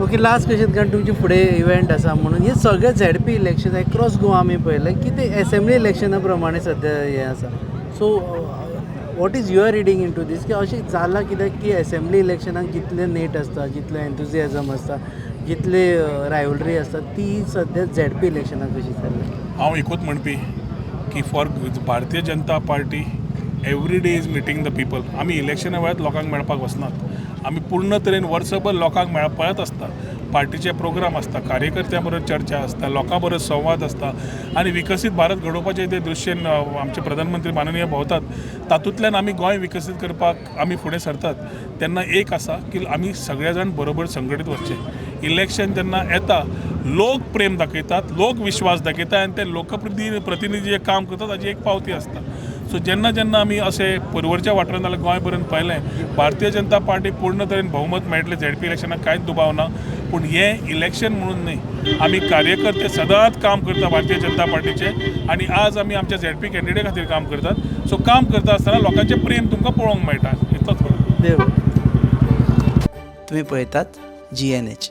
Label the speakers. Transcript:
Speaker 1: Okay, last question, कारण तुमचे फुडें इव्हेंट आसा म्हणून हे सगळे झेडपी इलेक्शन एक्रॉस गोवा आमी पळयलें की ते असेंब्ली इलेक्शना प्रमाणे सद्या हें आसा. So what is your reading in two दीस की अशें जालां कित्याक की असेंब्ली इलेक्शनाक जितलें नेट आसता, जितलें एन्थुजियाजम आसता, जितले रायवलरी आसता, ती सद्या झेडपी इलेक्शनाक कशी जाल्या.
Speaker 2: हांव एकूच म्हणपी की for Bharatiya Janata Party every day is meeting the people. आमी इलेक्शना वेळार लोकांक मेळपाक वचनात. आमी पूर्ण तरेन वर्सभर लोकांक मेळपत आसता. पार्टीचे प्रोग्राम आसता, कार्यकर्त्यां बरोबर चर्चा आसता, लोकां बरोबर संवाद आसता आनी विकसीत भारत घडोवपाचे ते दृश्येन आमचे प्रधानमंत्री माननीय भोंवतात. तातूंतल्यान आमी गोंय विकसीत करपाक आमी फुडें सरतात. तेन्ना एक आसा की आमी सगळे जाण बरोबर संघटीत वचचे. इलेक्शन जेन्ना येता लोक प्रेम दाखयतात, लोक विश्वास दाखयतात आनी ते लोकप्रतिनिधी जे काम करतात ताची एक पावती आसता. सो जेन्ना जेन्ना आमी अशें परवरच्या वाठारांत नाल्यार गोंय पर्यंत पळयलें, भारतीय जनता पार्टी पूर्ण तरेन भोवमत मेळटलें. झेडपी इलेक्शनाक कांयच दुबाव ना. पूण हें इलेक्शन म्हणून न्हय, आमी कार्यकर्ते सदांच काम करता भारतीय जनता पार्टीचे आनी आज आमी आमच्या झेडपी कॅन्डिडेट खातीर काम करतात. सो काम करता आसतना लोकांचें प्रेम तुमकां पळोवंक मेळटा. इतलोच फरक.
Speaker 1: देव
Speaker 3: तुम्ही पळयतात GNH.